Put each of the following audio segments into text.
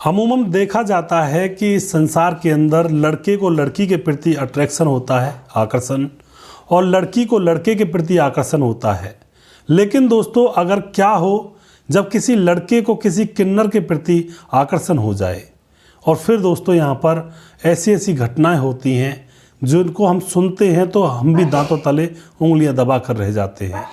अमूमन देखा जाता है कि इस संसार के अंदर लड़के को लड़की के प्रति अट्रैक्शन होता है, आकर्षण, और लड़की को लड़के के प्रति आकर्षण होता है। लेकिन दोस्तों, अगर क्या हो जब किसी लड़के को किसी किन्नर के प्रति आकर्षण हो जाए, और फिर दोस्तों यहाँ पर ऐसी ऐसी घटनाएं होती हैं जिनको हम सुनते हैं तो हम भी दांतों तले उंगलियां दबा कर रह जाते हैं।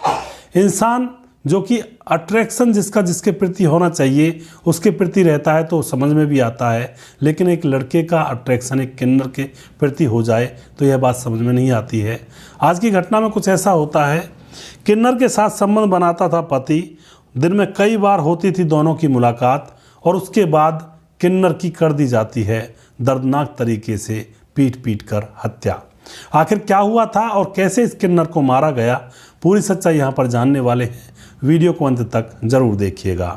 इंसान जो कि अट्रैक्शन जिसका जिसके प्रति होना चाहिए उसके प्रति रहता है तो समझ में भी आता है, लेकिन एक लड़के का अट्रैक्शन एक किन्नर के प्रति हो जाए तो यह बात समझ में नहीं आती है। आज की घटना में कुछ ऐसा होता है, किन्नर के साथ संबंध बनाता था पति, दिन में कई बार होती थी दोनों की मुलाकात, और उसके बाद किन्नर की कर दी जाती है दर्दनाक तरीके से पीट पीट कर हत्या। आखिर क्या हुआ था और कैसे इस किन्नर को मारा गया, पूरी सच्चाई यहाँ पर जानने वाले हैं। वीडियो को अंत तक जरूर देखिएगा।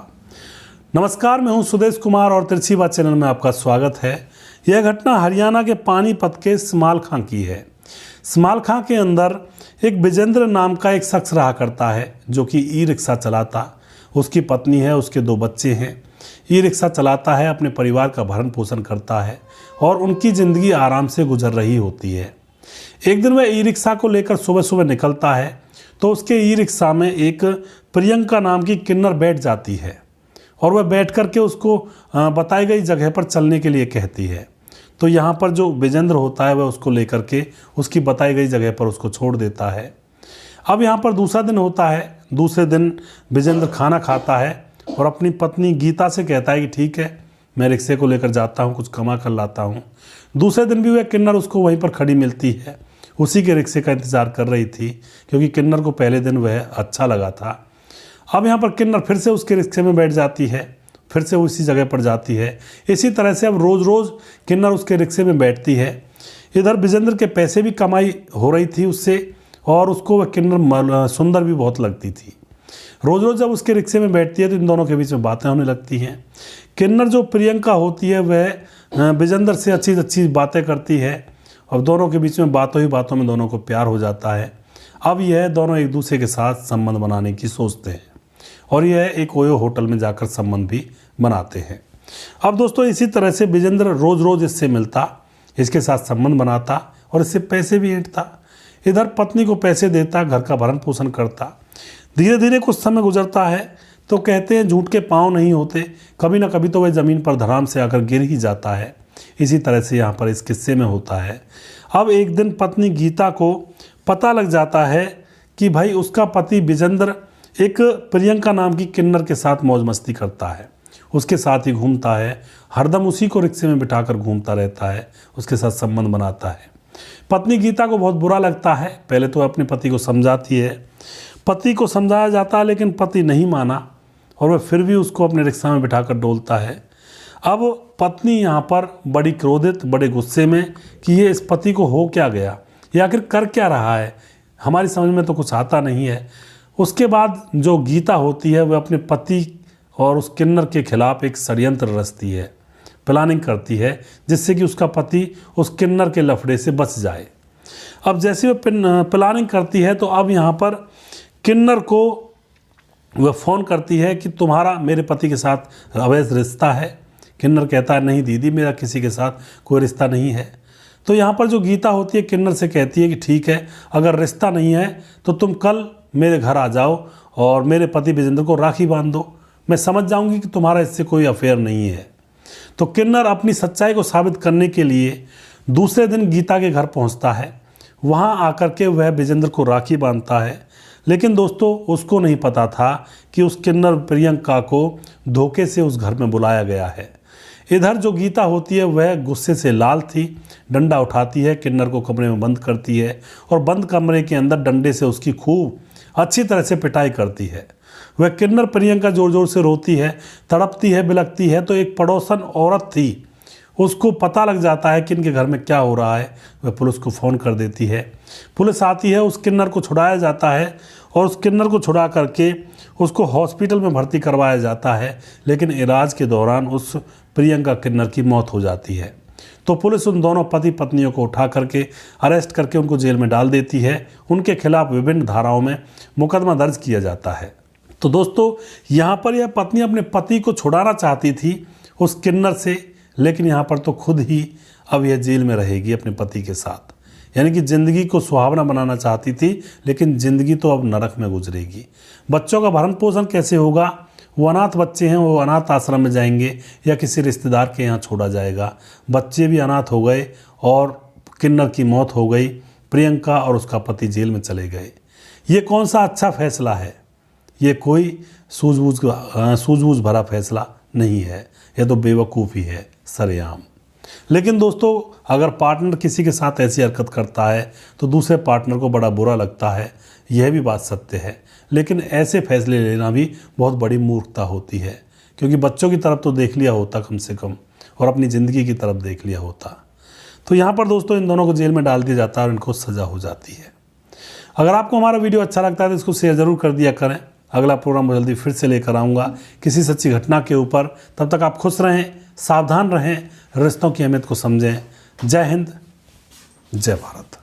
नमस्कार, मैं हूं सुदेश कुमार और तिरछी बात चैनल में आपका स्वागत है। यह घटना हरियाणा के पानीपत के स्मालखां की है। स्मालखां के अंदर एक विजेंद्र नाम का एक शख्स रहा करता है जो कि ई रिक्शा चलाता। उसकी पत्नी है, उसके 2 बच्चे हैं। ई रिक्शा चलाता है, अपने परिवार का भरण पोषण करता है और उनकी ज़िंदगी आराम से गुजर रही होती है। एक दिन वह ई रिक्शा को लेकर सुबह सुबह निकलता है तो उसके ई रिक्शा में एक प्रियंका नाम की किन्नर बैठ जाती है और वह बैठ कर के उसको बताई गई जगह पर चलने के लिए कहती है। तो यहाँ पर जो विजेंद्र होता है वह उसको लेकर के उसकी बताई गई जगह पर उसको छोड़ देता है। अब यहाँ पर दूसरा दिन होता है। दूसरे दिन विजेंद्र खाना खाता है और अपनी पत्नी गीता से कहता है कि ठीक है, मैं रिक्शे को लेकर जाता हूँ, कुछ कमा कर लाता हूँ। दूसरे दिन भी वह किन्नर उसको वहीं पर खड़ी मिलती है, उसी के रिक्शे का इंतज़ार कर रही थी क्योंकि किन्नर को पहले दिन वह अच्छा लगा था। अब यहाँ पर किन्नर फिर से उसके रिक्शे में बैठ जाती है, फिर से उसी जगह पर जाती है। इसी तरह से अब रोज़ रोज़ किन्नर उसके रिक्शे में बैठती है। इधर विजेंद्र के पैसे भी कमाई हो रही थी उससे और उसको वह किन्नर सुंदर भी बहुत लगती थी। रोज़ रोज़ जब उसके रिक्शे में बैठती है तो इन दोनों के बीच में बातें होने लगती हैं। किन्नर जो प्रियंका होती है वह विजेंद्र से अच्छी अच्छी बातें करती है और दोनों के बीच में बातों ही बातों में दोनों को प्यार हो जाता है। अब यह दोनों एक दूसरे के साथ संबंध बनाने की सोचते हैं और यह एक ओयो होटल में जाकर संबंध भी बनाते हैं। अब दोस्तों, इसी तरह से विजेंद्र रोज़ रोज़ इससे मिलता, इसके साथ संबंध बनाता और इससे पैसे भी ऐंठता। इधर पत्नी को पैसे देता, घर का भरण पोषण करता। धीरे धीरे कुछ समय गुजरता है तो कहते हैं झूठ के पाँव नहीं होते, कभी ना कभी तो वह ज़मीन पर धड़ाम से आकर गिर ही जाता है। इसी तरह से यहाँ पर इस किस्से में होता है। अब एक दिन पत्नी गीता को पता लग जाता है कि भाई उसका पति विजेंद्र एक प्रियंका नाम की किन्नर के साथ मौज मस्ती करता है, उसके साथ ही घूमता है, हरदम उसी को रिक्शे में बिठाकर घूमता रहता है, उसके साथ संबंध बनाता है। पत्नी गीता को बहुत बुरा लगता है। पहले तो अपने पति को समझाती है, पति को समझाया जाता है लेकिन पति नहीं माना और वह फिर भी उसको अपने रिक्शा में बिठाकर डोलता है। अब पत्नी यहाँ पर बड़ी क्रोधित, बड़े गुस्से में कि ये इस पति को हो क्या गया, ये आखिर कर क्या रहा है, हमारी समझ में तो कुछ आता नहीं है। उसके बाद जो गीता होती है वह अपने पति और उस किन्नर के खिलाफ एक षड्यंत्र रचती है, प्लानिंग करती है जिससे कि उसका पति उस किन्नर के लफड़े से बच जाए। अब जैसे वह प्लानिंग करती है तो अब यहाँ पर किन्नर को वह फ़ोन करती है कि तुम्हारा मेरे पति के साथ अवैध रिश्ता है। किन्नर कहता है नहीं दीदी, मेरा किसी के साथ कोई रिश्ता नहीं है। तो यहाँ पर जो गीता होती है किन्नर से कहती है कि ठीक है, अगर रिश्ता नहीं है तो तुम कल मेरे घर आ जाओ और मेरे पति विजेंद्र को राखी बांध दो, मैं समझ जाऊंगी कि तुम्हारा इससे कोई अफेयर नहीं है। तो किन्नर अपनी सच्चाई को साबित करने के लिए दूसरे दिन गीता के घर पहुँचता है। वहाँ आकर के वह विजेंद्र को राखी बांधता है, लेकिन दोस्तों उसको नहीं पता था कि उस किन्नर प्रियंका को धोखे से उस घर में बुलाया गया है। इधर जो गीता होती है वह गुस्से से लाल थी, डंडा उठाती है, किन्नर को कमरे में बंद करती है और बंद कमरे के अंदर डंडे से उसकी खूब अच्छी तरह से पिटाई करती है। वह किन्नर प्रियंका जोर जोर से रोती है, तड़पती है, बिलखती है। तो एक पड़ोसन औरत थी, उसको पता लग जाता है कि इनके घर में क्या हो रहा है। वह पुलिस को फ़ोन कर देती है, पुलिस आती है, उस किन्नर को छुड़ाया जाता है और उस किन्नर को छुड़ा करके उसको हॉस्पिटल में भर्ती करवाया जाता है। लेकिन इलाज के दौरान उस प्रियंका किन्नर की मौत हो जाती है। तो पुलिस उन दोनों पति पत्नियों को उठा करके अरेस्ट करके उनको जेल में डाल देती है। उनके खिलाफ विभिन्न धाराओं में मुकदमा दर्ज किया जाता है। तो दोस्तों, यहाँ पर यह पत्नी अपने पति को छुड़ाना चाहती थी उस किन्नर से, लेकिन यहाँ पर तो खुद ही अब यह जेल में रहेगी अपने पति के साथ। यानी कि ज़िंदगी को सुहावना बनाना चाहती थी, लेकिन ज़िंदगी तो अब नरक में गुजरेगी। बच्चों का भरण पोषण कैसे होगा? वो अनाथ बच्चे हैं, वो अनाथ आश्रम में जाएंगे या किसी रिश्तेदार के यहाँ छोड़ा जाएगा। बच्चे भी अनाथ हो गए और किन्नर की मौत हो गई। प्रियंका और उसका पति जेल में चले गए। ये कौन सा अच्छा फैसला है? ये कोई सूझबूझ भरा फैसला नहीं है, यह तो बेवकूफ़ी है सरेआम। लेकिन दोस्तों, अगर पार्टनर किसी के साथ ऐसी हरकत करता है तो दूसरे पार्टनर को बड़ा बुरा लगता है, यह भी बात सत्य है। लेकिन ऐसे फैसले लेना भी बहुत बड़ी मूर्खता होती है, क्योंकि बच्चों की तरफ तो देख लिया होता कम से कम, और अपनी ज़िंदगी की तरफ देख लिया होता। तो यहाँ पर दोस्तों इन दोनों को जेल में डाल दिया जाता है और इनको सज़ा हो जाती है। अगर आपको हमारा वीडियो अच्छा लगता है तो इसको शेयर ज़रूर कर दिया करें। अगला प्रोग्राम जल्दी फिर से लेकर आऊँगा किसी सच्ची घटना के ऊपर। तब तक आप खुश रहें, सावधान रहें, रिश्तों की अहमियत को समझें। जय हिंद, जय भारत।